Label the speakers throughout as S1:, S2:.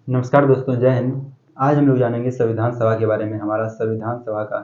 S1: नमस्कार दोस्तों, जय हिंद। आज हम लोग जानेंगे संविधान सभा के बारे में। हमारा संविधान सभा का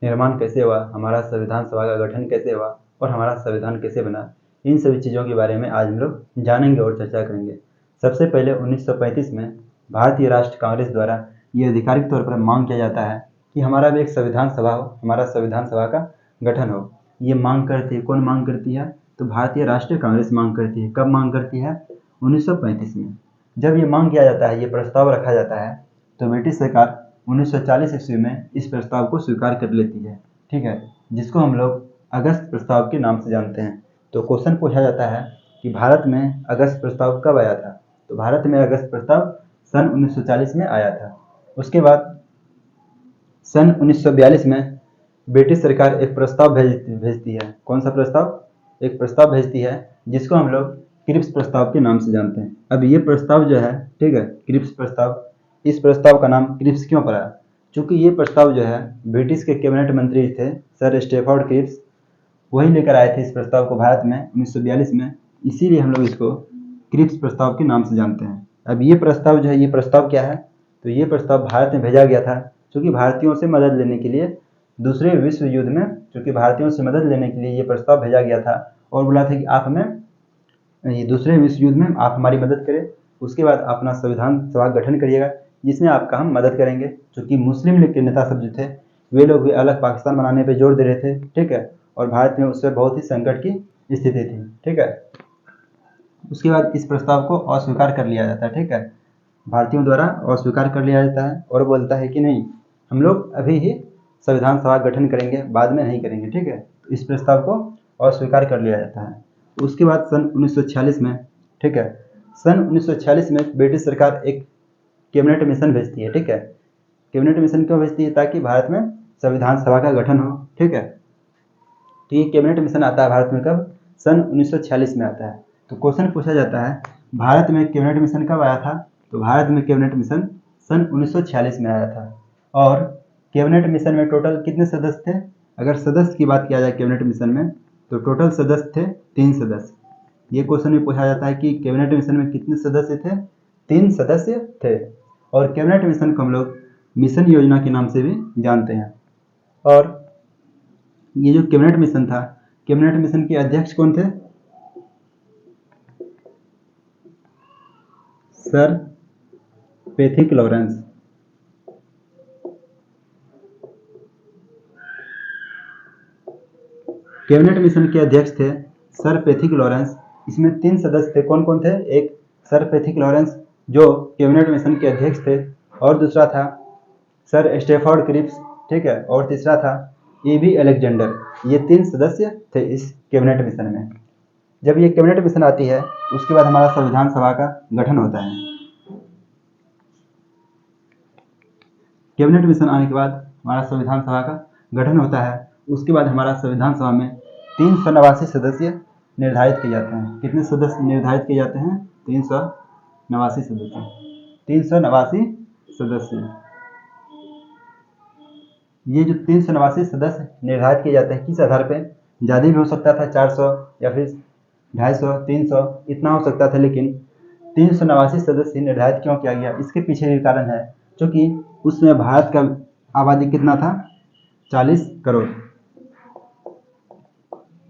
S1: निर्माण कैसे हुआ, हमारा संविधान सभा का गठन कैसे हुआ और हमारा संविधान कैसे बना। इन सभी चीज़ों के बारे में आज हम लोग जानेंगे और चर्चा करेंगे। सबसे पहले 1935 में भारतीय राष्ट्रीय कांग्रेस द्वारा ये आधिकारिक तौर पर मांग किया जाता है कि हमारा भी एक संविधान सभा हो, हमारा संविधान सभा का गठन हो। ये मांग करती है, कौन मांग करती है? तो भारतीय राष्ट्रीय कांग्रेस मांग करती है। कब मांग करती है? 1935 में। जब ये मांग किया जाता है, ये प्रस्ताव रखा जाता है, तो ब्रिटिश सरकार 1940 ईस्वी में इस प्रस्ताव को स्वीकार कर लेती है। ठीक है, जिसको हम लोग अगस्त प्रस्ताव के नाम से जानते हैं। तो क्वेश्चन पूछा जाता है कि भारत में अगस्त प्रस्ताव कब आया था? तो भारत में अगस्त प्रस्ताव सन 1940 में आया था। उसके बाद सन 1942 में ब्रिटिश सरकार एक प्रस्ताव भेजती है। कौन सा प्रस्ताव? एक प्रस्ताव भेजती है जिसको हम लोग क्रिप्स प्रस्ताव के नाम से जानते हैं। अब ये प्रस्ताव जो है, ठीक है, क्रिप्स प्रस्ताव, इस प्रस्ताव का नाम क्रिप्स क्यों पड़ा? क्योंकि ये प्रस्ताव जो है ब्रिटिश के कैबिनेट मंत्री थे सर स्टैफोर्ड क्रिप्स, वही लेकर आए थे इस प्रस्ताव को भारत में 1942 में। इसीलिए हम लोग इसको क्रिप्स प्रस्ताव के नाम से जानते हैं। अब ये प्रस्ताव जो है, ये प्रस्ताव क्या है? तो ये प्रस्ताव भारत में भेजा गया था क्योंकि भारतीयों से मदद लेने के लिए दूसरे विश्व युद्ध में, क्योंकि भारतीयों से मदद लेने के लिए ये प्रस्ताव भेजा गया था और बोला था कि आप हमें ये दूसरे विश्व युद्ध में आप हमारी मदद करें, उसके बाद अपना संविधान सभा गठन करिएगा जिसमें आपका हम मदद करेंगे। क्योंकि मुस्लिम लीग के नेता सब जो थे, वे लोग भी अलग पाकिस्तान बनाने पे जोर दे रहे थे, ठीक है, और भारत में उससे बहुत ही संकट की स्थिति थी, ठीक है। उसके बाद इस प्रस्ताव को अस्वीकार कर लिया जाता है, ठीक है, भारतीयों द्वारा अस्वीकार कर लिया जाता है और बोलता है कि नहीं, हम लोग अभी ही संविधान सभा गठन करेंगे, बाद में नहीं करेंगे, ठीक है। तो इस प्रस्ताव को अस्वीकार कर लिया जाता है। उसके बाद सन 1946 में, ठीक है, सन 1946 में ब्रिटिश सरकार एक कैबिनेट मिशन भेजती है, ठीक है। कैबिनेट मिशन क्यों भेजती है? ताकि भारत में संविधान सभा का गठन हो, ठीक है। तो ये कैबिनेट मिशन आता है भारत में कब? सन 1946 में आता है। तो क्वेश्चन पूछा जाता है भारत में कैबिनेट मिशन कब आया था? तो भारत में कैबिनेट मिशन सन 1946 में आया था। और कैबिनेट मिशन में टोटल कितने सदस्य थे? अगर सदस्य की बात किया जाए कैबिनेट मिशन में, तो टोटल सदस्य थे 3 सदस्य। ये क्वेश्चन में पूछा जाता है कि कैबिनेट मिशन में कितने सदस्य थे? 3 सदस्य थे। और कैबिनेट मिशन को हम लोग मिशन योजना के नाम से भी जानते हैं। और ये जो कैबिनेट मिशन था, कैबिनेट मिशन के अध्यक्ष कौन थे? Sir Pethick Lawrence. Cabinet mission के अध्यक्ष थे सर पैथिक लॉरेंस। इसमें 3 सदस्य थे। कौन कौन थे? एक सर पैथिक लॉरेंस जो कैबिनेट मिशन के अध्यक्ष थे, और दूसरा था सर स्टैफोर्ड क्रिप्स, ठीक है, और तीसरा था एबी अलेक्जेंडर। ये 3 सदस्य थे इस कैबिनेट मिशन में। जब ये कैबिनेट मिशन आती है, उसके बाद हमारा संविधान सभा का गठन होता है। कैबिनेट मिशन आने के बाद हमारा संविधान सभा का गठन होता है। उसके बाद हमारा संविधान सभा में 389 सदस्य निर्धारित किए जाते हैं। कितने सदस्य निर्धारित किए जाते हैं? 389 सदस्य। 389 सदस्य। ये जो 389 सदस्य निर्धारित किए जाते हैं, किस आधार पे? ज़्यादा भी हो सकता था, 400 या फिर 250, 300, इतना हो सकता था, लेकिन 389 सदस्य निर्धारित क्यों किया गया? इसके पीछे भी कारण है, क्योंकि उसमें भारत का आबादी कितना था? 40 करोड़।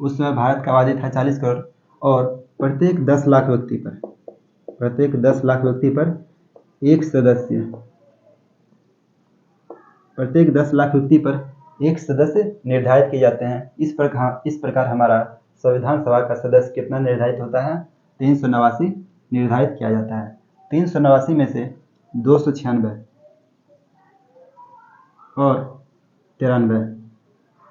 S1: उस समय भारत का आबादी था 40 करोड़, और प्रत्येक 10 लाख व्यक्ति पर, प्रत्येक 10 लाख व्यक्ति पर एक सदस्य, प्रत्येक 10 लाख व्यक्ति पर एक सदस्य निर्धारित किए जाते हैं। इस प्रकार हमारा संविधान सभा का सदस्य कितना निर्धारित होता है? 389 निर्धारित किया जाता है। 389 में से 296 और 93,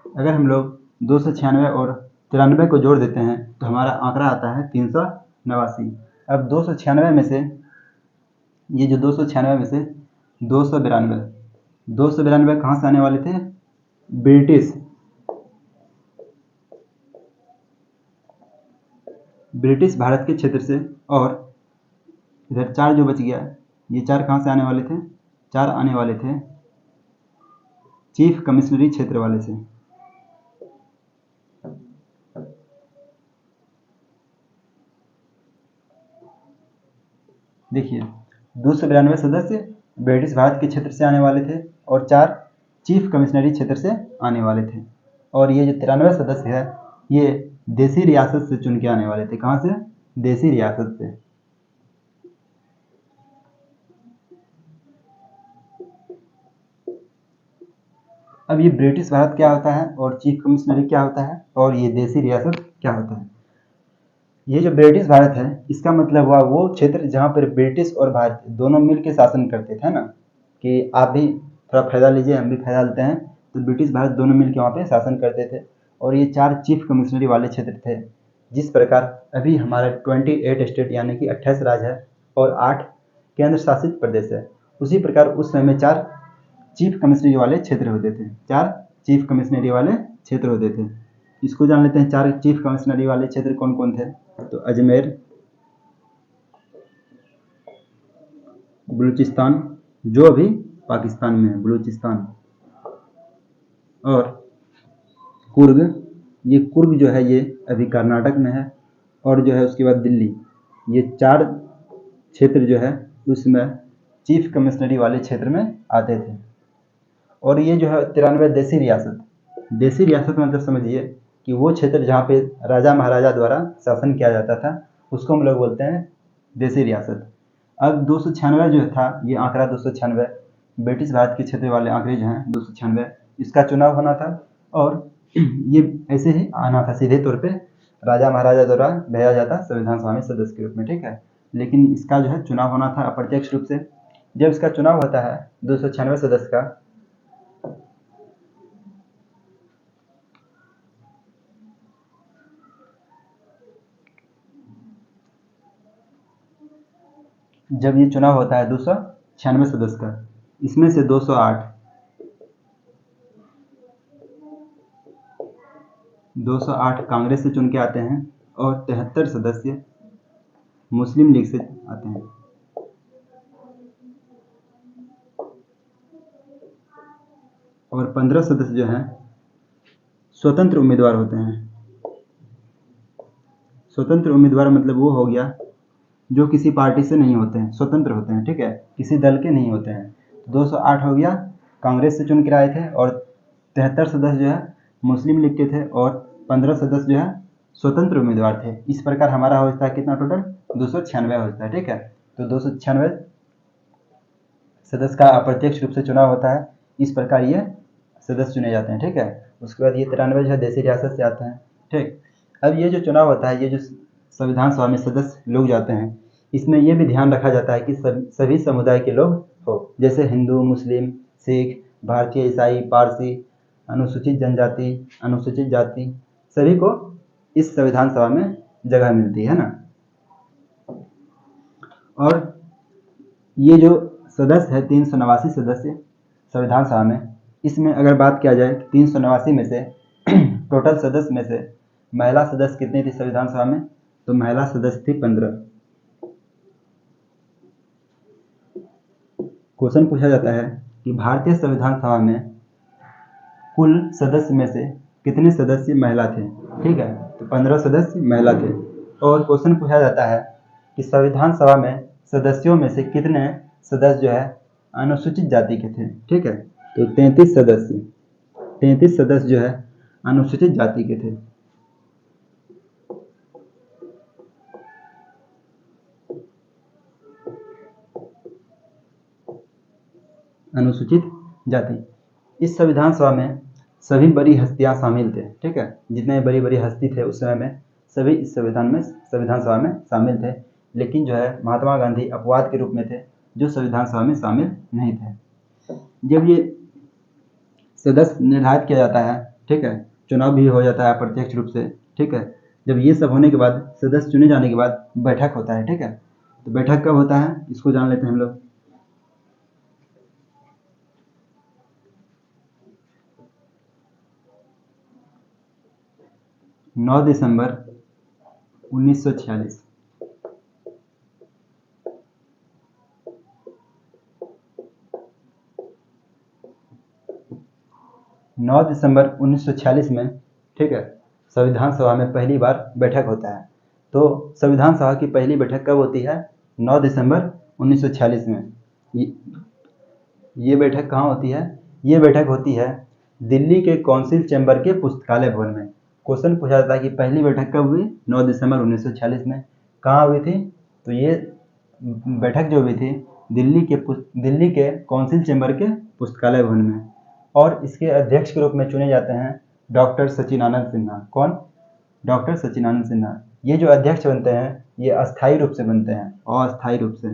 S1: अगर हम लोग 296 और 93 को जोड़ देते हैं तो हमारा आंकड़ा आता है 389। अब 296 में से, ये जो 296 में से 292 कहाँ से आने वाले थे? ब्रिटिश भारत के क्षेत्र से। और इधर 4 जो बच गया, ये 4 कहाँ से आने वाले थे? 4 आने वाले थे चीफ कमिश्नरी क्षेत्र वाले से। देखिए, 292 सदस्य ब्रिटिश भारत के क्षेत्र से आने वाले थे और 4 चीफ कमिश्नरी क्षेत्र से आने वाले थे। और ये जो 93 सदस्य है ये देसी रियासत से चुन के आने वाले थे। कहाँ से? देसी रियासत से। अब ये ब्रिटिश भारत क्या होता है और चीफ कमिश्नरी क्या होता है और ये देसी रियासत क्या होता है? ये जो ब्रिटिश भारत है इसका मतलब हुआ वो क्षेत्र जहाँ पर ब्रिटिश और भारत दोनों मिल के शासन करते थे ना, कि आप भी थोड़ा फायदा लीजिए हम भी फायदा लेते हैं। तो ब्रिटिश भारत दोनों मिल के वहाँ पे शासन करते थे और ये 4 चीफ कमिश्नरी वाले क्षेत्र थे। जिस प्रकार अभी हमारा 28 स्टेट यानी कि 28 राज्य है और 8 केंद्र शासित प्रदेश है, उसी प्रकार उस समय 4 चीफ कमिश्नरी वाले क्षेत्र होते थे। 4 चीफ कमिश्नरी वाले क्षेत्र होते थे। इसको जान लेते हैं 4 चीफ कमिश्नरी वाले क्षेत्र कौन कौन थे। तो अजमेर, बलूचिस्तान जो अभी पाकिस्तान में है, बलूचिस्तान, और कुर्ग, ये कुर्ग जो है ये अभी कर्नाटक में है, और जो है उसके बाद दिल्ली। ये 4 क्षेत्र जो है उसमें चीफ कमिश्नरी वाले क्षेत्र में आते थे। और ये जो है 93 देसी रियासत, देसी रियासत मतलब समझिए कि वो क्षेत्र जहाँ पे राजा महाराजा द्वारा शासन किया जाता था उसको हम लोग बोलते हैं देसी रियासत। अब 296 जो था, ये आंकड़ा 296 ब्रिटिश भारत के क्षेत्र वाले आंकड़े जो हैं 296, इसका चुनाव होना था और ये ऐसे ही आना था सीधे तौर पे राजा महाराजा द्वारा भेजा जाता संविधान सभा में सदस्य के रूप में, ठीक है। लेकिन इसका जो है चुनाव होना था अप्रत्यक्ष रूप से। जब इसका चुनाव होता है 296 सदस्य का, जब ये चुनाव होता है 296 सदस्य का, इसमें से 208 कांग्रेस से चुन के आते हैं और 73 सदस्य मुस्लिम लीग से आते हैं। और 15 सदस्य जो हैं स्वतंत्र उम्मीदवार होते हैं। स्वतंत्र उम्मीदवार मतलब वो हो गया जो किसी पार्टी से नहीं होते हैं, स्वतंत्र होते हैं, ठीक है, किसी दल के नहीं होते हैं। 208 हो गया कांग्रेस से चुन के आए थे और 73 सदस्य जो है मुस्लिम लीग के थे और 15 सदस्य जो है स्वतंत्र उम्मीदवार थे। इस प्रकार हमारा होता है कितना टोटल? 296 होता है, ठीक है। तो 296 सदस्य का अप्रत्यक्ष रूप से चुनाव होता है। इस प्रकार ये सदस्य चुने जाते हैं, ठीक है। उसके बाद ये 93 जो है देसी रियासत से आते हैं, ठीक। अब ये जो चुनाव होता है, ये जो संविधान सभा में सदस्य लोग जाते हैं, इसमें यह भी ध्यान रखा जाता है कि सभी समुदाय के लोग हो, जैसे हिंदू, मुस्लिम, सिख, भारतीय, ईसाई, पारसी, अनुसूचित जनजाति, अनुसूचित जाति, सभी को इस संविधान सभा में जगह मिलती है ना। और ये जो सदस्य है 389 सदस्य संविधान सभा में, इसमें अगर बात किया जाए 389 में से टोटल सदस्य में से महिला सदस्य कितनी थी संविधान सभा में? तो महिला सदस्य थी 15। क्वेश्चन पूछा जाता है कि भारतीय संविधान सभा में कुल सदस्य में से कितने सदस्य महिला थे, ठीक है। तो 15 सदस्य महिला थे। और क्वेश्चन पूछा जाता है कि संविधान सभा में सदस्यों में से कितने सदस्य जो है अनुसूचित जाति के थे, ठीक है। तो 33 सदस्य जो है अनुसूचित जाति के थे। अनुसूचित जाति। इस संविधान सभा में सभी बड़ी हस्तियां शामिल थे, ठीक है। जितने बड़ी बड़ी हस्ती थे उस समय में सभी इस संविधान सभा में शामिल थे। लेकिन जो है महात्मा गांधी अपवाद के रूप में थे जो संविधान सभा में शामिल नहीं थे। जब ये सदस्य निर्धारित किया जाता है, ठीक है, चुनाव भी हो जाता है अप्रत्यक्ष रूप से, ठीक है। जब ये सब होने के बाद सदस्य चुने जाने के बाद बैठक होता है, ठीक है। तो बैठक कब होता है इसको जान लेते हैं हम लोग। 9 दिसंबर 1946। 9 दिसंबर 1946 में, ठीक है, संविधान सभा में पहली बार बैठक होता है। तो संविधान सभा की पहली बैठक कब होती है? 9 दिसंबर 1946 में। ये बैठक कहाँ होती है? ये बैठक होती है दिल्ली के काउंसिल चैम्बर के पुस्तकालय भवन में। क्वेश्चन पूछा जाता है कि पहली बैठक कब हुई? 9 दिसंबर 1946 में। कहाँ हुई थी? तो ये बैठक जो हुई थी दिल्ली के काउंसिल चैम्बर के पुस्तकालय भवन में, और इसके अध्यक्ष के रूप में चुने जाते हैं डॉक्टर सचिदानंद सिन्हा। कौन? डॉक्टर सचिदानंद सिन्हा। ये जो अध्यक्ष बनते हैं ये अस्थायी रूप से बनते हैं, अस्थायी रूप से।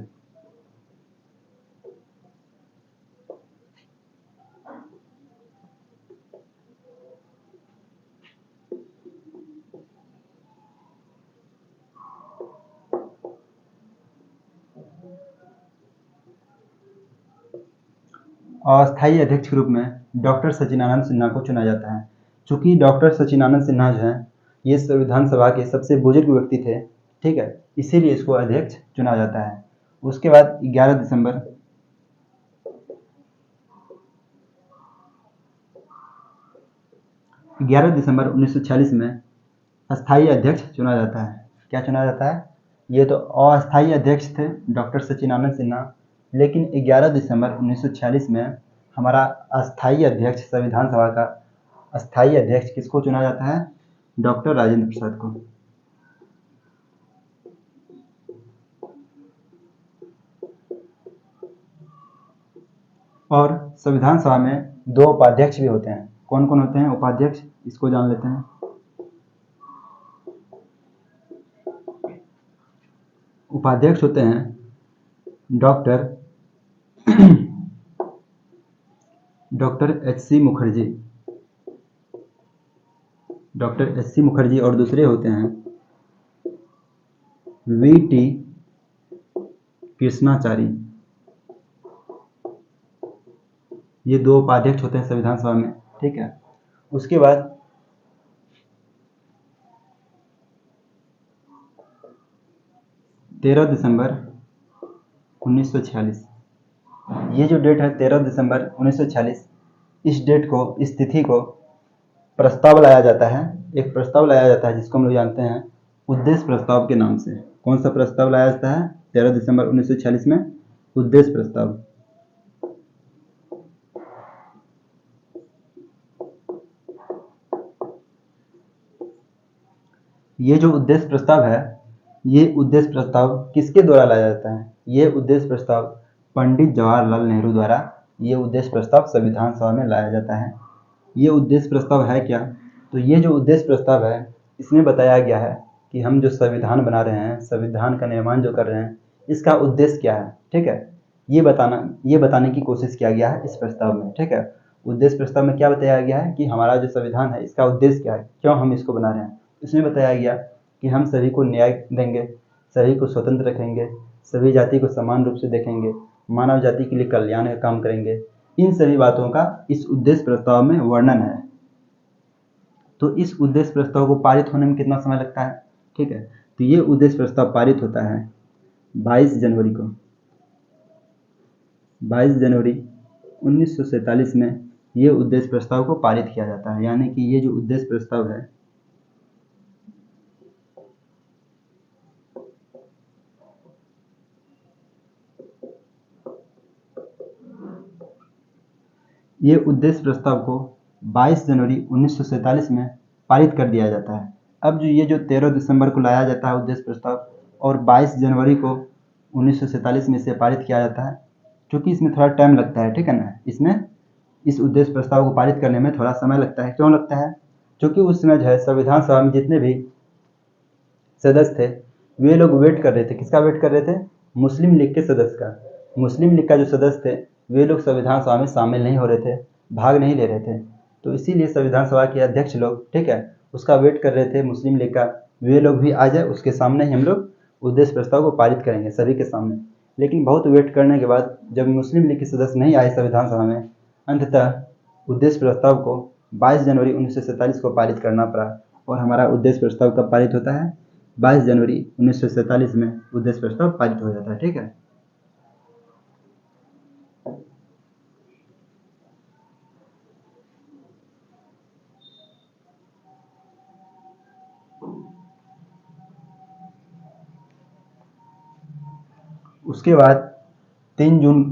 S1: अस्थायी अध्यक्ष के रूप में डॉक्टर सचिदानंद सिन्हा को चुना जाता है। चूंकि डॉक्टर सचिदानंद सिन्हा जो हैं ये संविधान सभा के सबसे बुजुर्ग व्यक्ति थे, ठीक है, इसीलिए इसको अध्यक्ष चुना जाता है। उसके बाद 11 दिसंबर 1946 में अस्थायी अध्यक्ष चुना जाता है। क्या चुना जाता है? ये तो अस्थायी अध्यक्ष थे डॉक्टर सचिदानंद सिन्हा, लेकिन 11 दिसंबर 1946 में हमारा अस्थायी अध्यक्ष, संविधान सभा का अस्थायी अध्यक्ष किसको चुना जाता है? डॉक्टर राजेंद्र प्रसाद को। और संविधान सभा में 2 उपाध्यक्ष भी होते हैं। कौन कौन होते हैं उपाध्यक्ष? इसको जान लेते हैं। उपाध्यक्ष होते हैं डॉक्टर एच.सी. मुखर्जी, और दूसरे होते हैं वी.टी. कृष्णाचारी। ये 2 उपाध्यक्ष होते हैं संविधान सभा में, ठीक है। उसके बाद 13 दिसंबर 1946, ये जो डेट है 13 दिसंबर 1946, इस डेट को, इस तिथि को प्रस्ताव लाया जाता है। एक प्रस्ताव लाया जाता है जिसको हम लोग जानते हैं उद्देश्य प्रस्ताव के नाम से। कौन सा प्रस्ताव लाया जाता है 13 दिसंबर 1946 में? उद्देश्य प्रस्ताव। ये जो उद्देश्य प्रस्ताव है, ये उद्देश्य प्रस्ताव किसके द्वारा लाया जाता है? ये उद्देश्य प्रस्ताव पंडित जवाहरलाल नेहरू द्वारा ये उद्देश्य प्रस्ताव संविधान सभा में लाया जाता है। ये उद्देश्य प्रस्ताव है क्या? तो ये जो उद्देश्य प्रस्ताव है इसमें बताया गया है कि हम जो संविधान बना रहे हैं, संविधान का निर्माण जो कर रहे हैं, इसका उद्देश्य क्या है, ठीक है। ये बताने की कोशिश किया गया है इस प्रस्ताव में, ठीक है। उद्देश्य प्रस्ताव में क्या बताया गया है कि हमारा जो संविधान है इसका उद्देश्य क्या है, क्यों हम इसको बना रहे हैं। इसमें बताया गया कि हम सभी को न्याय देंगे, सभी को स्वतंत्र रखेंगे, सभी जाति को समान रूप से देखेंगे, मानव जाति के लिए कल्याण का काम करेंगे। इन सभी बातों का इस उद्देश्य प्रस्ताव में वर्णन है। तो इस उद्देश्य प्रस्ताव को पारित होने में कितना समय लगता है, ठीक है। तो ये उद्देश्य प्रस्ताव पारित होता है 22 जनवरी को। 22 जनवरी 1947 में ये उद्देश्य प्रस्ताव को पारित किया जाता है। यानी कि ये जो उद्देश्य प्रस्ताव है ये उद्देश्य प्रस्ताव को 22 जनवरी 1947 में पारित कर दिया जाता है। अब जो 13 दिसंबर को लाया जाता है उद्देश्य प्रस्ताव और 22 जनवरी को 1947 में इसे पारित किया जाता है, क्योंकि इसमें थोड़ा टाइम लगता है, ठीक है ना। इसमें इस उद्देश्य प्रस्ताव को पारित करने में थोड़ा समय लगता है। क्यों लगता है? क्योंकि उस समय जो है संविधान सभा में जितने भी सदस्य थे वे लोग वेट कर रहे थे। किसका वेट कर रहे थे? मुस्लिम लीग के सदस्य का। मुस्लिम लीग का जो सदस्य थे वे लोग संविधान सभा में शामिल नहीं हो रहे थे, भाग नहीं ले रहे थे। तो इसीलिए संविधान सभा के अध्यक्ष लोग, ठीक है, उसका वेट कर रहे थे मुस्लिम लीग का, वे लोग भी आ जाए, उसके सामने ही हम लोग उद्देश्य प्रस्ताव को पारित करेंगे सभी के सामने। लेकिन बहुत वेट करने के बाद जब मुस्लिम लीग के सदस्य नहीं आए संविधान सभा में, अंततः उद्देश्य प्रस्ताव को 22 जनवरी 1947 को पारित करना पड़ा। और हमारा उद्देश्य प्रस्ताव कब पारित होता है? 22 जनवरी 1947 में उद्देश्य प्रस्ताव पारित हो जाता है, ठीक है। उसके बाद 3 जून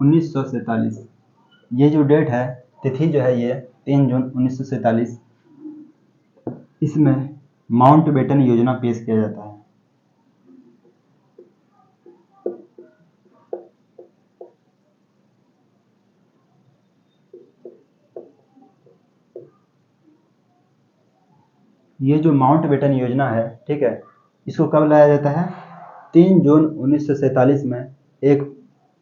S1: 1947, ये जो डेट है, तिथि जो है ये 3 जून 1947, इसमें माउंटबेटन योजना पेश किया जाता है। ये जो माउंटबेटन योजना है, ठीक है, इसको कब लाया जाता है? 3 जून 1947 में एक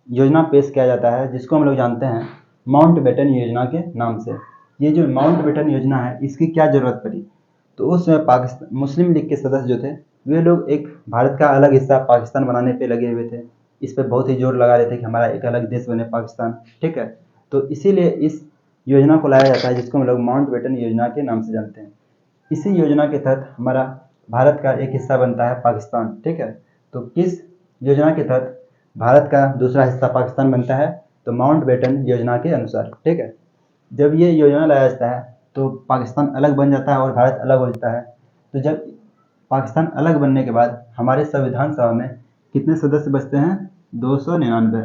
S1: योजना पेश किया जाता है जिसको हम लोग जानते हैं माउंटबेटन योजना के नाम से। ये जो माउंटबेटन योजना है, इसकी क्या जरूरत पड़ी? तो उस समय पाकिस्तान मुस्लिम लीग के सदस्य जो थे, वे लोग एक भारत का अलग हिस्सा पाकिस्तान बनाने पे लगे हुए थे। इस पे बहुत ही जोर लगा रहे थे कि हमारा एक अलग देश बने पाकिस्तान, ठीक है। तो इसीलिए इस योजना को लाया जाता है जिसको हम लोग माउंटबेटन योजना के नाम से जानते हैं। इसी योजना के तहत हमारा भारत का एक हिस्सा बनता है पाकिस्तान, ठीक है। तो किस योजना के तहत भारत का दूसरा हिस्सा पाकिस्तान बनता है? तो माउंटबेटन योजना के अनुसार, ठीक है। जब ये योजना लाया जाता है तो पाकिस्तान अलग बन जाता है और भारत अलग हो जाता है। तो जब पाकिस्तान अलग बनने के बाद हमारे संविधान सभा में कितने सदस्य बचते हैं? 299।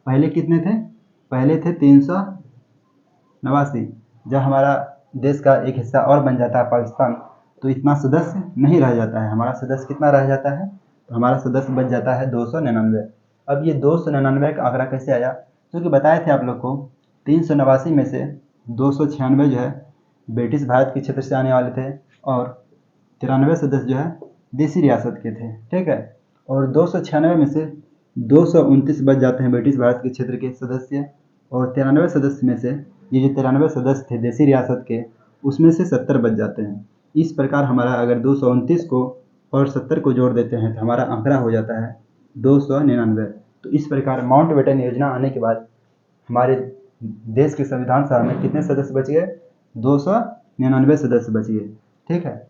S1: पहले कितने थे? पहले थे 389। जब हमारा देश का एक हिस्सा और बन जाता है पाकिस्तान, तो इतना सदस्य नहीं रह जाता है। हमारा सदस्य कितना रह जाता है? तो हमारा सदस्य बच जाता है 299। अब ये 299 का आंकड़ा कैसे आया? क्योंकि बताए थे आप लोग को 389 में से 296 जो है ब्रिटिश भारत के क्षेत्र से आने वाले थे और 93 सदस्य जो है देसी रियासत के थे, ठीक है। और 296 में से 229 बच जाते हैं ब्रिटिश भारत के क्षेत्र के सदस्य, और 93 सदस्य में से ये जो 93 सदस्य थे देसी रियासत के, उसमें से 70 बच जाते हैं। इस प्रकार हमारा अगर 229 को और 70 को जोड़ देते हैं तो हमारा आंकड़ा हो जाता है 299। तो इस प्रकार माउंटबेटन योजना आने के बाद हमारे देश के संविधान सभा में कितने सदस्य बच गए? 299 सदस्य बच गए, ठीक है।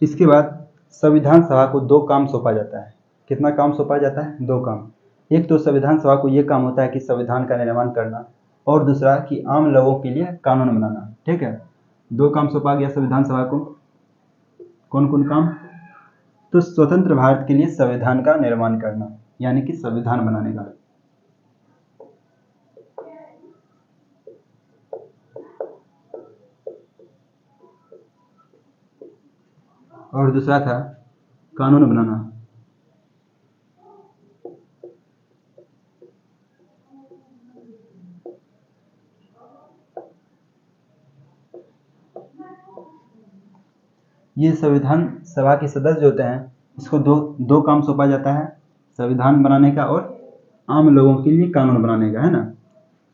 S1: इसके बाद संविधान सभा को 2 काम सौंपा जाता है। कितना काम सौंपा जाता है? 2 काम। एक तो संविधान सभा को ये काम होता है कि संविधान का निर्माण करना, और दूसरा कि आम लोगों के लिए कानून बनाना, ठीक है। 2 काम सौंपा गया संविधान सभा को। कौन कौन काम? तो स्वतंत्र भारत के लिए संविधान का निर्माण करना, यानी कि संविधान बनाने का। और दूसरा था कानून बनाना। ये संविधान सभा के सदस्य जो होते हैं, इसको दो काम सौंपा जाता है, संविधान बनाने का और आम लोगों के लिए कानून बनाने का, है ना।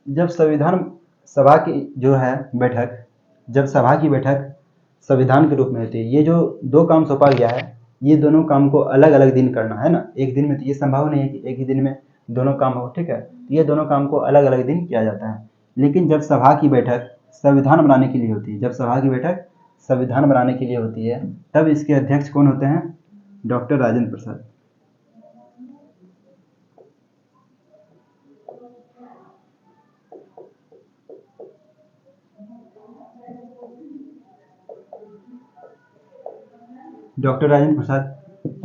S1: जब संविधान सभा की जो है बैठक, जब सभा की बैठक संविधान के रूप में होती है, ये जो 2 काम सौंपा गया है, ये दोनों काम को अलग अलग दिन करना है ना। एक दिन में तो ये संभव नहीं है कि एक ही दिन में दोनों काम हो, ठीक है। ये दोनों काम को अलग अलग दिन किया जाता है। लेकिन जब सभा की बैठक संविधान बनाने के लिए होती है, जब सभा की बैठक संविधान बनाने के लिए होती है, तब इसके अध्यक्ष कौन होते हैं? डॉक्टर राजेंद्र प्रसाद। डॉक्टर राजेंद्र प्रसाद।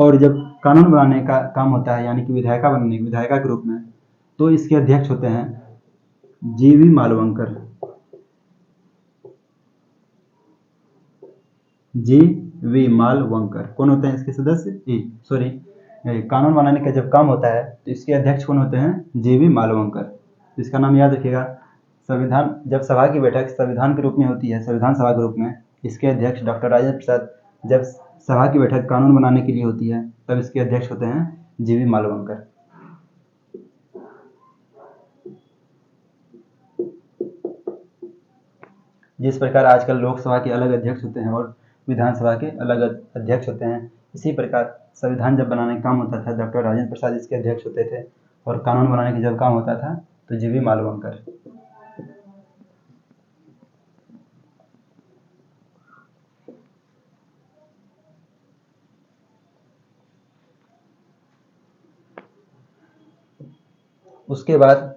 S1: और जब कानून बनाने का काम होता है, यानी कि विधायिका के रूप में, तो इसके अध्यक्ष होते हैं जीवी मालवंकर। जी.वी. मालवंकर कौन होते हैं इसके सदस्य? सॉरी, कानून बनाने का जब काम होता है तो इसके अध्यक्ष कौन होते हैं? जीवी मालवंकर। इसका नाम याद रखिएगा। संविधान जब सभा की बैठक संविधान के रूप में होती है, संविधान सभा के रूप में, इसके अध्यक्ष डॉक्टर राजेंद्र प्रसाद। जब सभा की बैठक कानून बनाने के लिए होती है, तब इसके अध्यक्ष होते हैं जीवी मालवंकर। जिस प्रकार आजकल लोकसभा के अलग अध्यक्ष होते हैं और विधानसभा के अलग अध्यक्ष होते हैं, इसी प्रकार संविधान जब बनाने का काम होता था, डॉक्टर राजेंद्र प्रसाद इसके अध्यक्ष होते थे, और कानून बनाने का जब काम होता था तो जीवी मालवंकर। उसके बाद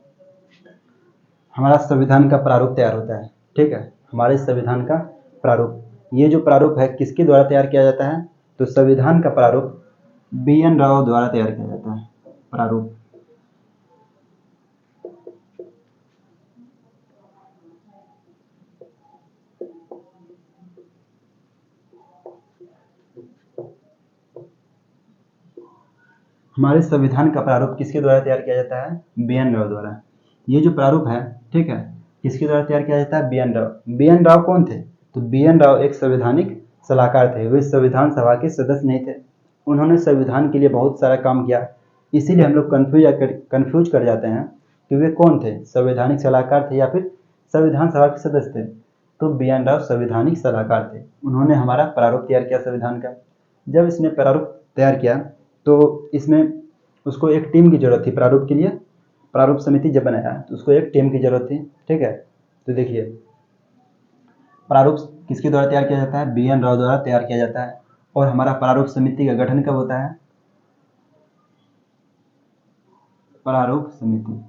S1: हमारा संविधान का प्रारूप तैयार होता है। ठीक है, हमारे संविधान का प्रारूप, ये जो प्रारूप है किसके द्वारा तैयार किया जाता है? तो संविधान का प्रारूप BN राव द्वारा तैयार किया जाता है। प्रारूप हमारे संविधान का प्रारूप किसके द्वारा तैयार किया जाता है? BN राव द्वारा। ये जो प्रारूप है, ठीक है, किसके द्वारा तैयार किया जाता है? BN राव। BN राव कौन थे? तो BN राव एक संवैधानिक सलाहकार थे, वे संविधान सभा के सदस्य नहीं थे। उन्होंने संविधान के लिए बहुत सारा काम किया, इसीलिए हम लोग कन्फ्यूज कर जाते हैं कि वे कौन थे, संवैधानिक सलाहकार थे या फिर संविधान सभा के सदस्य थे। तो BN राव संवैधानिक सलाहकार थे, उन्होंने हमारा प्रारूप तैयार किया संविधान का। जब इसने प्रारूप तैयार किया तो इसमें उसको एक टीम की जरूरत थी प्रारूप के लिए। प्रारूप समिति जब बनाया तो उसको एक टीम की जरूरत थी। ठीक है, तो देखिए प्रारूप किसके द्वारा तैयार किया जाता है? BN राव द्वारा तैयार किया जाता है। और हमारा प्रारूप समिति का गठन कब होता है? प्रारूप समिति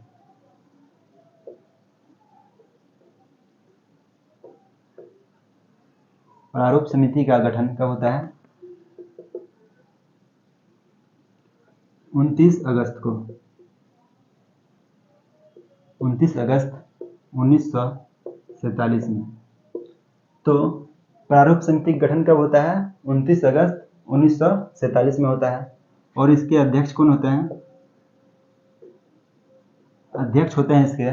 S1: प्रारूप समिति का गठन कब होता है? 29 अगस्त को, 29 अगस्त 1947 में। तो प्रारूप समिति का गठन कब होता है? 29 अगस्त 1947 में होता है। और इसके अध्यक्ष कौन होते हैं? अध्यक्ष होते हैं इसके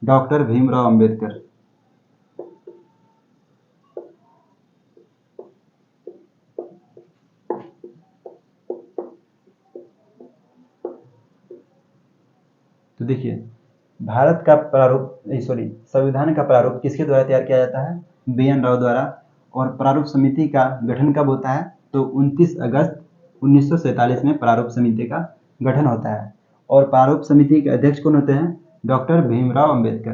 S1: डॉक्टर भीमराव अंबेडकर। तो देखिए भारत का प्रारूप संविधान का प्रारूप किसके द्वारा तैयार किया जाता है? BN राव द्वारा। और प्रारूप समिति का गठन कब होता है? तो 29 अगस्त 1947 में प्रारूप समिति का गठन होता है। और प्रारूप समिति के अध्यक्ष कौन होते हैं? डॉक्टर भीमराव अंबेडकर।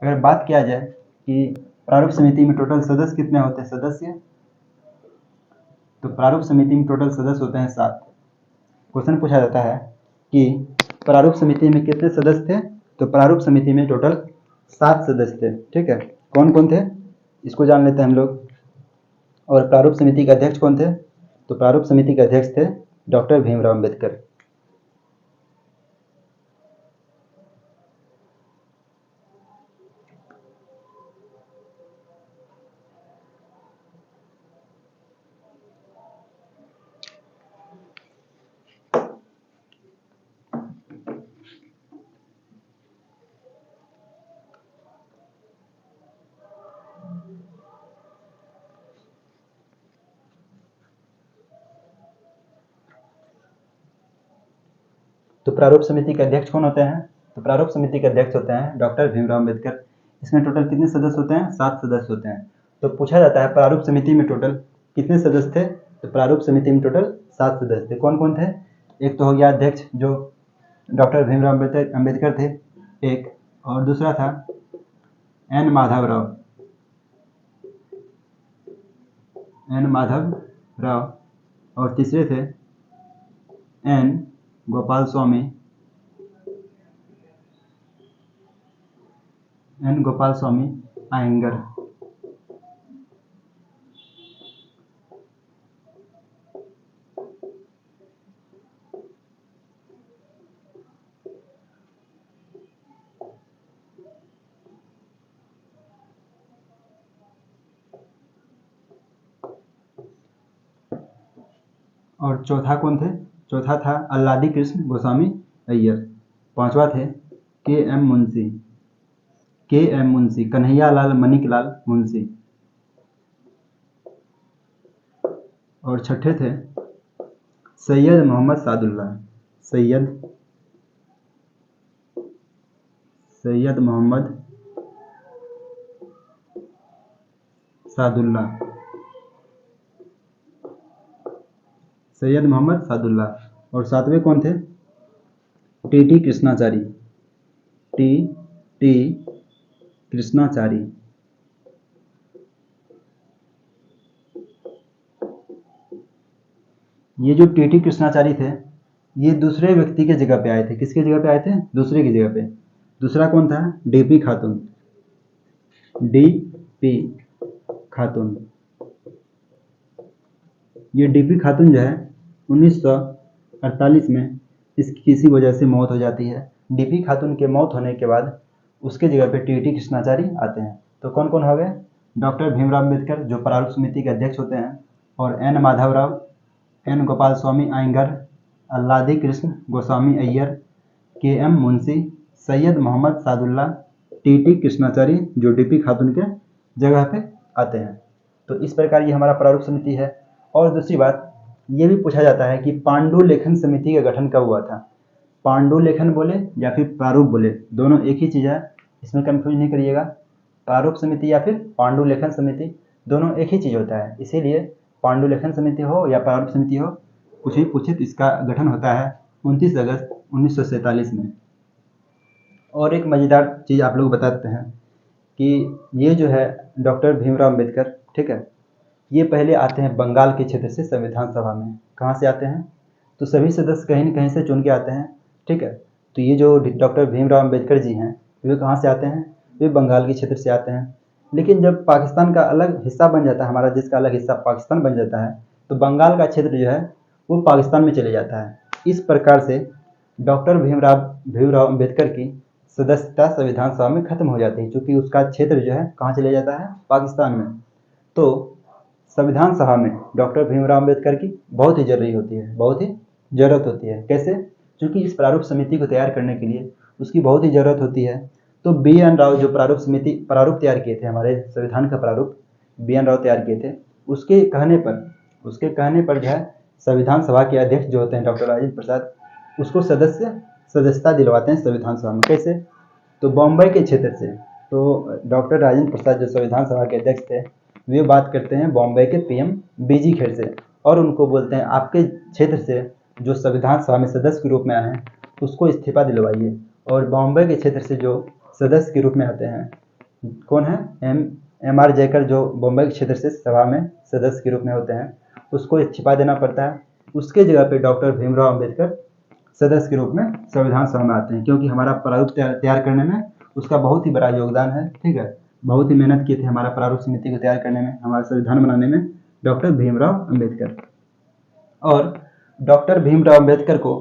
S1: अगर बात किया जाए कि प्रारूप समिति में टोटल सदस्य कितने होते हैं? सदस्य, तो प्रारूप समिति में टोटल सदस्य होते हैं 7। क्वेश्चन पूछा जाता है कि प्रारूप समिति में कितने सदस्य थे? तो प्रारूप समिति में टोटल 7 सदस्य थे। ठीक है, कौन कौन थे इसको जान लेते हैं हम लोग। और प्रारूप समिति के अध्यक्ष कौन थे? तो प्रारूप समिति के अध्यक्ष थे डॉक्टर भीमराव अंबेडकर। तो प्रारूप समिति के अध्यक्ष कौन होते हैं? तो प्रारूप समिति के अध्यक्ष होते हैं डॉक्टर भीमराव अंबेडकर। इसमें टोटल कितने सदस्य होते हैं? 7 सदस्य होते हैं। तो पूछा जाता है प्रारूप समिति में टोटल कितने सदस्य थे? तो प्रारूप समिति में टोटल 7 सदस्य थे। कौन कौन थे? एक तो हो गया अध्यक्ष जो डॉक्टर भीमराव अंबेडकर थे एक, और दूसरा था N माधव राव, और तीसरे थे N गोपाल स्वामी अयंगर। और चौथा कौन थे? चौथा था अल्लादी कृष्ण गोस्वामी अय्यर। पांचवा थे KM मुंशी, कन्हैयालाल मणिकलाल मुंशी। और छठे थे सैयद मोहम्मद सादुल्ला। और सातवें कौन थे? टी कृष्णाचारी। ये जो टी कृष्णाचारी थे ये दूसरे व्यक्ति के जगह पे आए थे। किसके जगह पे आए थे? दूसरे की जगह पे। दूसरा कौन था? DP खातून। डीपी खातून। ये डीपी खातून जो है 1948 में इसकी किसी वजह से मौत हो जाती है। डीपी खातून के मौत होने के बाद उसके जगह पे टीटी कृष्णाचारी आते हैं। तो कौन कौन हो गए? डॉक्टर भीमराव अम्बेडकर जो प्रारूप समिति के अध्यक्ष होते हैं, और एन माधवराव, एन गोपाल स्वामी अयंगर, अल्लादी कृष्ण गोस्वामी अय्यर, के एम मुंशी, सैयद मोहम्मद सादुल्ला, टीटी कृष्णाचारी जो डीपी खातून के जगह पे आते हैं। तो इस प्रकार ये हमारा प्रारूप समिति है। और दूसरी बात ये भी पूछा जाता है कि पांडुलेखन समिति का गठन कब हुआ था? पांडुलेखन बोले या फिर प्रारूप बोले, दोनों एक ही चीज़ है, इसमें कंफ्यूज नहीं करिएगा। प्रारूप समिति या फिर पांडुलेखन समिति दोनों एक ही चीज़ होता है, इसीलिए पांडुलेखन समिति हो या प्रारूप समिति हो, कुछ भी पूछे तो इसका गठन होता है 29 अगस्त 1947 में। और एक मज़ेदार चीज़ आप लोग बताते हैं कि ये जो है डॉक्टर भीमराव अम्बेडकर, ठीक है, ये पहले आते हैं बंगाल के क्षेत्र से संविधान सभा में। कहाँ से आते हैं? तो सभी सदस्य कहीं न कहीं से चुन के आते हैं, ठीक है। तो ये जो डॉक्टर भीमराव अम्बेडकर जी हैं, वे कहाँ से आते हैं? वे बंगाल के क्षेत्र से आते हैं। लेकिन जब पाकिस्तान का अलग हिस्सा बन जाता है, हमारा देश का अलग हिस्सा पाकिस्तान बन जाता है, तो बंगाल का क्षेत्र जो है वो पाकिस्तान में चले जाता है। इस प्रकार से डॉक्टर भीमराव अम्बेडकर की सदस्यता संविधान सभा में खत्म हो जाती है, क्योंकि उसका क्षेत्र जो है कहाँ चले जाता है? पाकिस्तान में। तो संविधान सभा में डॉक्टर भीमराव अम्बेडकर की बहुत ही जरूरी होती है, बहुत ही ज़रूरत होती है। कैसे? क्योंकि इस प्रारूप समिति को तैयार करने के लिए उसकी बहुत ही ज़रूरत होती है। तो बी एन राव जो प्रारूप तैयार किए थे, हमारे संविधान का प्रारूप बी एन राव तैयार किए थे, उसके कहने पर जो है संविधान सभा के अध्यक्ष जो होते हैं डॉक्टर राजेंद्र प्रसाद, उसको सदस्यता दिलवाते हैं संविधान सभा में। कैसे? तो बॉम्बे के क्षेत्र से, तो डॉक्टर राजेंद्र प्रसाद जो संविधान सभा के अध्यक्ष थे, वे बात करते हैं बॉम्बे के पीएम बीजी खेर से, और उनको बोलते हैं आपके क्षेत्र से जो संविधान सभा में सदस्य के रूप में आए हैं उसको इस्तीफा दिलवाइए। और बॉम्बे के क्षेत्र से जो सदस्य के रूप में आते हैं, कौन है? एम आर जयकर, जो बॉम्बे के क्षेत्र से सभा में सदस्य के रूप में होते हैं, उसको इस्तीफा देना पड़ता है। उसके जगह पे डॉक्टर भीमराव अम्बेडकर सदस्य के रूप में संविधान सभा में आते हैं, क्योंकि हमारा प्रारूप तैयार करने में उसका बहुत ही बड़ा योगदान है, ठीक है। बहुत ही मेहनत किए थे हमारा प्रारूप समिति को तैयार करने में, हमारा संविधान बनाने में डॉक्टर भीमराव अम्बेडकर। और डॉक्टर भीमराव अम्बेडकर को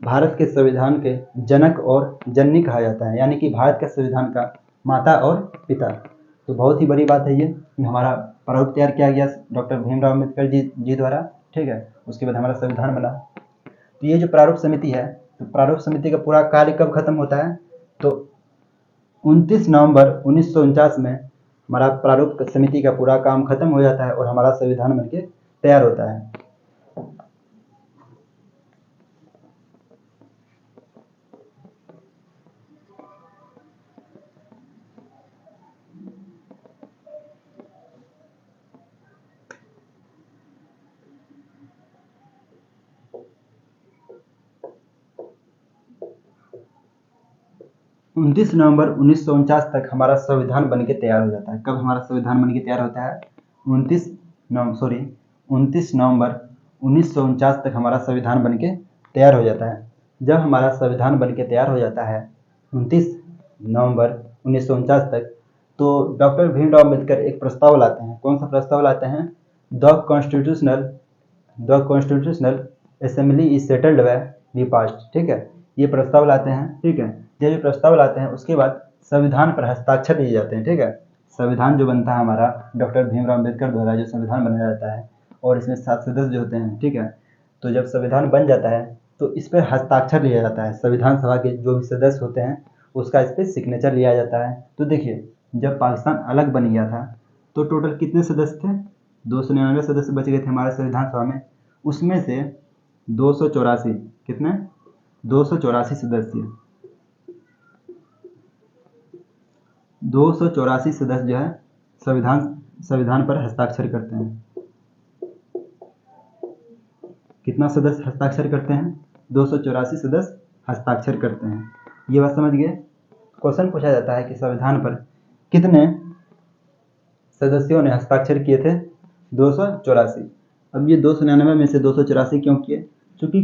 S1: भारत के संविधान के जनक और जननी कहा जाता है, यानी कि भारत के संविधान का माता और पिता। तो बहुत ही बड़ी बात है ये कि हमारा प्रारूप तैयार किया गया डॉक्टर भीमराव अम्बेडकर जी द्वारा, ठीक है। उसके बाद हमारा संविधान बना। तो ये जो प्रारूप समिति है, तो प्रारूप समिति का पूरा कार्य कब खत्म होता है? तो 29 नवंबर 1949 में हमारा प्रारूप समिति का पूरा काम खत्म हो जाता है और हमारा संविधान बनके तैयार होता है। उनतीस नवंबर 1949 तक हमारा संविधान बनके तैयार हो जाता है। कब हमारा संविधान बनके तैयार होता है? 29 नवंबर 1949 तक हमारा संविधान बनके तैयार हो जाता है। जब हमारा संविधान बनके तैयार हो जाता है 29 नवंबर 1949 तक, तो डॉक्टर भीमराव अम्बेडकर एक प्रस्ताव लाते हैं। कौन सा प्रस्ताव लाते हैं? The constitutional assembly is settled by be past, ठीक है। ये प्रस्ताव लाते हैं, ठीक है। जब ये प्रस्ताव लाते हैं उसके बाद संविधान पर हस्ताक्षर लिए जाते हैं, ठीक है। संविधान जो बनता है हमारा डॉक्टर भीमराव अम्बेडकर द्वारा जो संविधान बनाया जाता है, और इसमें 7 सदस्य जो होते हैं, ठीक है। तो जब संविधान बन जाता है तो इस पर हस्ताक्षर लिया जाता है। संविधान सभा के जो भी सदस्य होते हैं उसका इस पर सिग्नेचर लिया जाता है। तो देखिए, जब पाकिस्तान अलग बन गया था तो टोटल कितने सदस्य थे? 299 सदस्य बच गए थे हमारे संविधान सभा में। उसमें से 284, कितने? 284 सदस्य 284 सदस्य जो है संविधान पर हस्ताक्षर करते हैं। कितना सदस्य हस्ताक्षर करते हैं? 284 सदस्य हस्ताक्षर करते हैं। ये बात समझ गए? क्वेश्चन पूछा जाता है कि संविधान पर कितने सदस्यों ने हस्ताक्षर किए थे? 284। अब ये 299 में से 284 क्यों किए? क्योंकि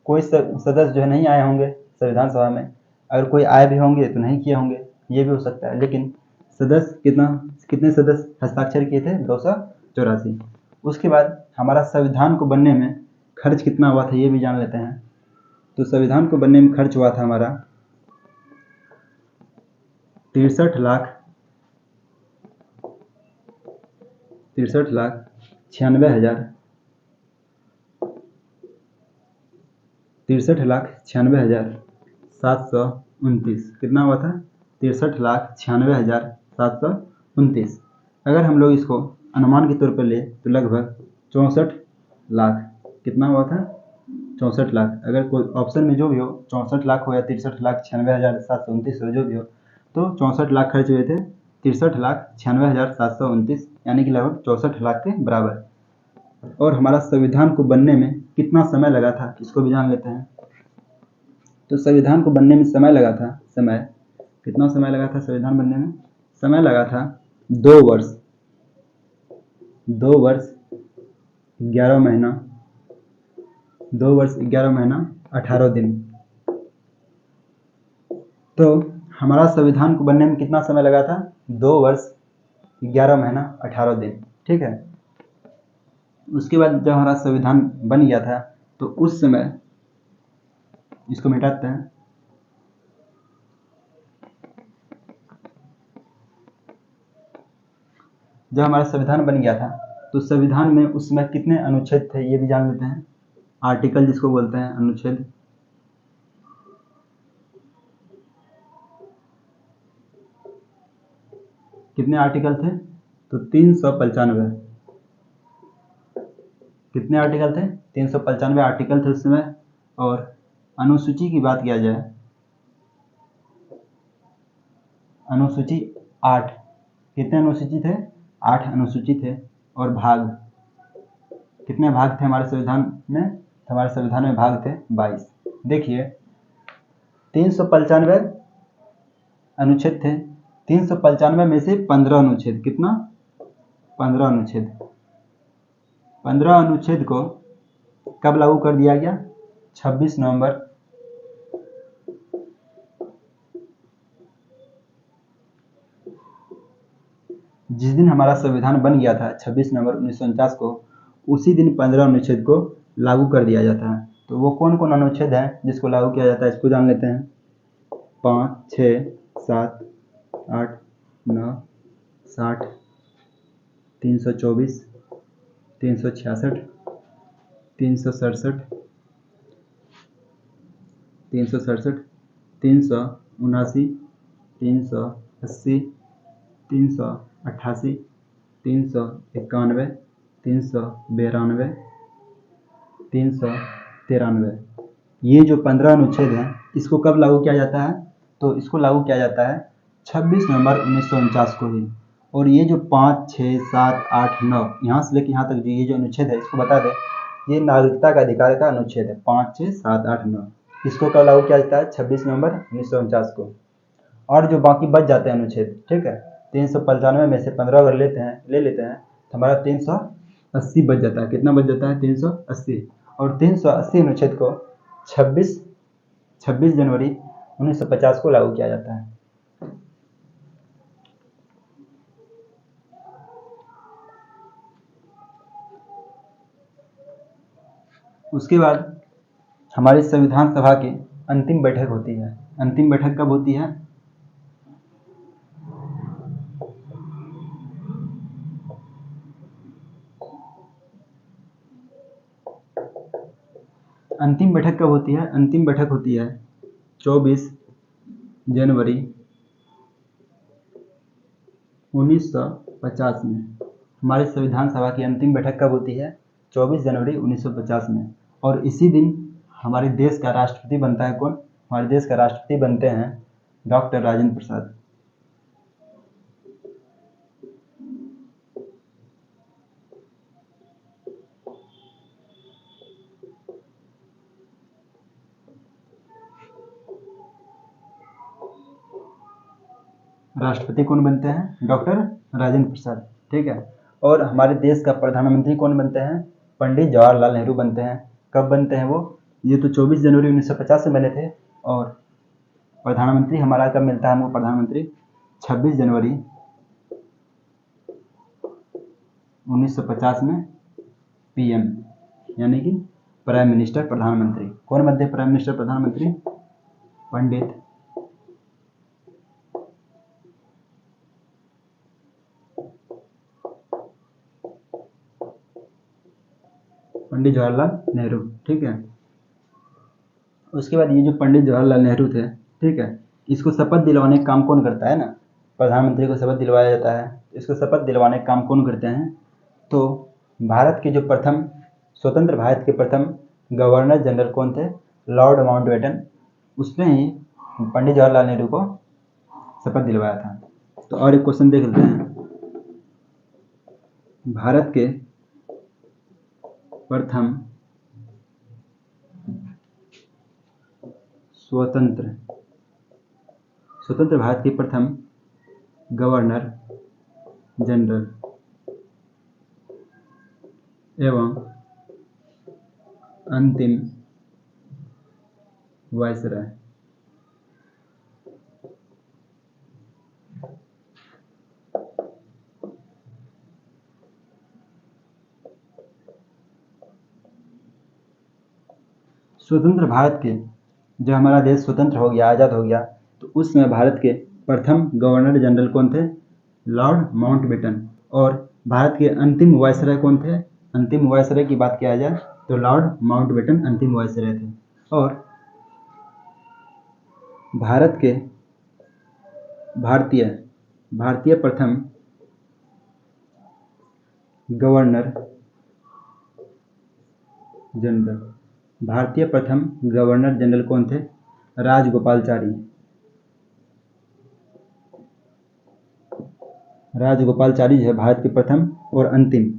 S1: कोई सदस्य जो है नहीं आए होंगे संविधान सभा में। अगर कोई आए भी होंगे तो नहीं किए होंगे, ये भी हो सकता है। लेकिन सदस्य कितने सदस्य हस्ताक्षर किए थे? 284। उसके बाद हमारा संविधान को बनने में खर्च कितना हुआ था ये भी जान लेते हैं। तो संविधान को बनने में खर्च हुआ था हमारा 63,96,729। कितना हुआ था? 63,96,729। अगर हम लोग इसको अनुमान के तौर पर ले तो लगभग 64 लाख। कितना हुआ था? 64 लाख। अगर कोई ऑप्शन में जो भी हो 64 लाख हो या 63,96,729 हो, जो भी हो, तो 64 लाख खर्च हुए थे। 63,96,729 यानी कि लगभग 64 लाख के बराबर। और हमारा संविधान को बनने में कितना समय लगा था इसको भी जान लेते हैं। तो संविधान को बनने में समय लगा था, कितना समय लगा था संविधान बनने में? समय लगा था 2 वर्ष 11 महीना 2 वर्ष 11 महीना 18 दिन। तो हमारा संविधान को बनने में कितना समय लगा था? 2 वर्ष 11 महीना 18 दिन। ठीक है। उसके बाद जब हमारा संविधान बन गया था तो उस समय, इसको मिटाते हैं, जब हमारा संविधान बन गया था तो संविधान में उस समय कितने अनुच्छेद थे ये भी जान लेते हैं। आर्टिकल जिसको बोलते हैं, अनुच्छेद। कितने आर्टिकल थे? तो 395। कितने आर्टिकल थे? 395 आर्टिकल थे उस समय। और अनुसूची की बात किया जाए, अनुसूची 8। कितने अनुसूची थे? 8 अनुसूची थे। और भाग, कितने भाग थे हमारे संविधान में? हमारे संविधान में भाग थे 22। देखिए 395 अनुच्छेद थे। 395 में से 15 अनुच्छेद, कितना? 15 अनुच्छेद। 15 अनुच्छेद को कब लागू कर दिया गया? 26 नवंबर जिस दिन हमारा संविधान बन गया था 26 नवंबर 1949 को, उसी दिन 15 अनुच्छेद को लागू कर दिया जाता है। तो वो कौन कौन अनुच्छेद है जिसको लागू किया जाता है इसको जान लेते हैं। 5, 6, 7, 8, 9, 60, 324, 366, 367, 367, 379, 380, 388, 391, 392, 393। ये जो 15 अनुच्छेद हैं इसको कब लागू किया जाता है? तो इसको लागू किया जाता है 26 नवंबर 1949 को ही। और ये जो 5, 6, 7, 8, 9 यहाँ से लेकर यहाँ तक जो ये जो अनुच्छेद है इसको बता दें, ये नागरिकता का अधिकार का अनुच्छेद है। 5, 6, 7, 8, 9 इसको कब लागू किया जाता है? 26 नवंबर 1949 को। और जो बाकी बच जाते हैं अनुच्छेद, ठीक है, 395 में से 15 अगर ले लेते हैं तो हमारा 380 बच जाता है। कितना बच जाता है? 380। और 380 अनुच्छेद को 26 जनवरी 1950 को लागू किया जाता है। उसके बाद हमारी संविधान सभा की अंतिम बैठक होती है। अंतिम बैठक कब होती है? अंतिम बैठक कब होती है? अंतिम बैठक होती है 24 जनवरी 1950 में। हमारे संविधान सभा की अंतिम बैठक कब होती है? 24 जनवरी 1950 में। और इसी दिन हमारे देश का राष्ट्रपति बनता है कौन? हमारे देश का राष्ट्रपति बनते हैं डॉक्टर राजेंद्र प्रसाद। राष्ट्रपति कौन बनते हैं? डॉक्टर राजेंद्र प्रसाद। ठीक है। और हमारे देश का प्रधानमंत्री कौन बनते हैं? पंडित जवाहरलाल नेहरू बनते हैं। कब बनते हैं वो? ये तो 24 जनवरी 1950 में बने थे। और प्रधानमंत्री हमारा कब मिलता है हमको? प्रधानमंत्री 26 जनवरी 1950 में PM, यानी कि प्राइम मिनिस्टर प्रधानमंत्री। कौन बनते हैं प्राइम मिनिस्टर प्रधानमंत्री? पंडित जवाहरलाल नेहरू। ठीक है, उसके बाद ये जो पंडित जवाहरलाल नेहरू थे, ठीक है, इसको शपथ दिलवाने का काम कौन करता है ना, प्रधानमंत्री को शपथ दिलवाया जाता है। इसको शपथ दिलवाने का काम कौन करते हैं? तो भारत के जो प्रथम स्वतंत्र भारत के प्रथम गवर्नर जनरल कौन थे? Lord Mountbatten. उसने ही पंडित जवाहरलाल नेहरू को शपथ दिलवाया था। तो और एक क्वेश्चन देख लेते हैं। भारत के प्रथम स्वतंत्र भारत के प्रथम गवर्नर जनरल एवं अंतिम वायसराय स्वतंत्र भारत के, जब हमारा देश स्वतंत्र हो गया, आज़ाद हो गया, तो उस समय भारत के प्रथम गवर्नर जनरल कौन थे? Lord Mountbatten. और भारत के अंतिम वायसराय कौन थे? अंतिम वायसराय की बात किया जाए तो लॉर्ड माउंटबेटन अंतिम वायसराय थे। और भारत के भारतीय प्रथम गवर्नर जनरल कौन थे? राजगोपालाचारी। राजगोपालाचारी जो है भारत के प्रथम और अंतिम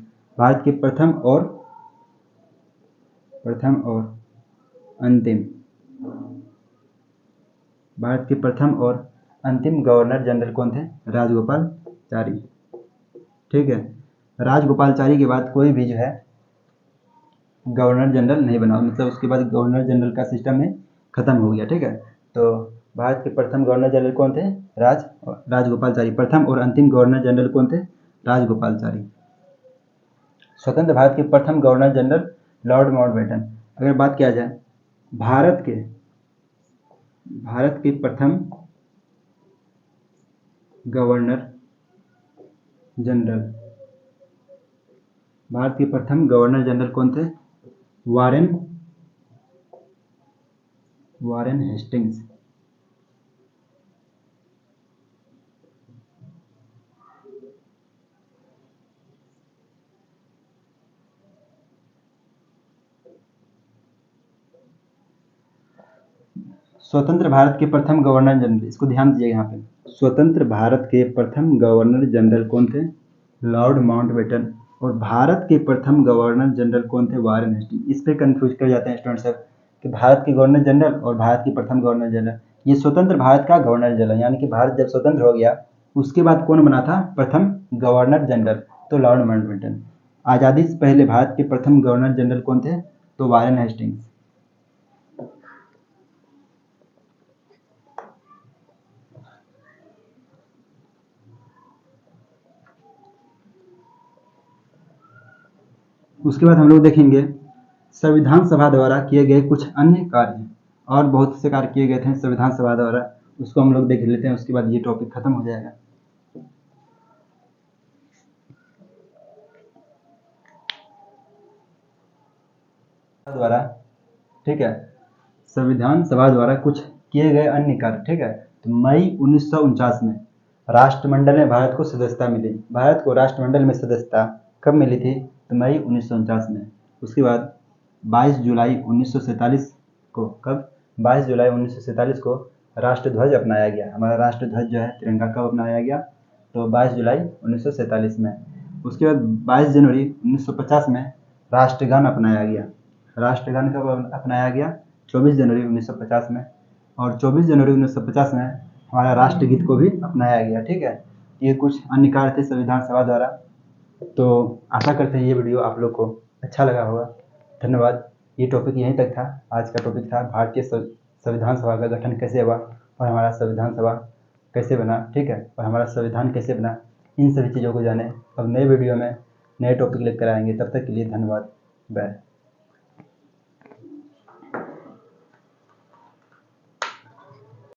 S1: गवर्नर जनरल कौन थे? राजगोपालाचारी। ठीक है, राजगोपालाचारी के बाद कोई भी जो है गवर्नर जनरल नहीं बना, मतलब उसके बाद गवर्नर जनरल का सिस्टम में खत्म हो गया। ठीक है, तो भारत के प्रथम गवर्नर जनरल कौन थे? राजगोपालाचारी। प्रथम और अंतिम गवर्नर जनरल कौन थे? राजगोपालाचारी। स्वतंत्र भारत के प्रथम गवर्नर जनरल लॉर्ड माउंटबेटन। अगर बात किया जाए भारत के प्रथम गवर्नर जनरल कौन थे? Warren Hastings. स्वतंत्र भारत के प्रथम गवर्नर जनरल, इसको ध्यान दीजिएगा यहाँ पे, स्वतंत्र भारत के प्रथम गवर्नर जनरल कौन थे? Lord Mountbatten. और भारत के प्रथम गवर्नर जनरल कौन थे? Warren Hastings. इस पे कंफ्यूज कर जाते हैं स्टूडेंट सब कि भारत के गवर्नर जनरल और भारत के प्रथम गवर्नर जनरल। ये स्वतंत्र भारत का गवर्नर जनरल, यानी कि भारत जब स्वतंत्र हो गया उसके बाद कौन बना था प्रथम गवर्नर जनरल? तो लॉर्ड माउंटबेटन। आज़ादी से पहले भारत के प्रथम गवर्नर जनरल कौन थे? तो वारेन हेस्टिंग्स। उसके बाद हम लोग देखेंगे संविधान सभा द्वारा किए गए कुछ अन्य कार्य, और बहुत से कार्य किए गए थे संविधान सभा द्वारा, उसको हम लोग देख लेते हैं, उसके बाद ये टॉपिक खत्म हो जाएगा। द्वारा, ठीक है, संविधान सभा द्वारा कुछ किए गए अन्य कार्य। ठीक है, तो मई 1949 में राष्ट्रमंडल में भारत को सदस्यता मिली। भारत को राष्ट्रमंडल में सदस्यता कब मिली थी? तो मई 1949 में। उसके बाद 22 जुलाई 1947 को, कब? 22 जुलाई 1947 को राष्ट्रध्वज अपनाया गया। हमारा राष्ट्रध्वज जो है तिरंगा कब अपनाया गया? तो 22 जुलाई 1947 में। उसके बाद 22 जनवरी 1950 में राष्ट्रगान अपनाया गया। राष्ट्रगान कब अपनाया गया? 24 जनवरी 1950 में। और 24 जनवरी 1950 में हमारा राष्ट्रगीत को भी अपनाया गया। ठीक है, ये कुछ अन्य कार्य थे संविधान सभा द्वारा। तो आशा करते हैं ये वीडियो आप लोग को अच्छा लगा होगा। धन्यवाद। ये टॉपिक यहीं तक था। आज का टॉपिक था भारतीय संविधान सभा का गठन कैसे हुआ और हमारा संविधान सभा कैसे बना। ठीक है, और हमारा संविधान कैसे बना, इन सभी चीज़ों को जाने। अब नए वीडियो में नए टॉपिक लेकर आएंगे। तब तक के लिए धन्यवाद। बाय।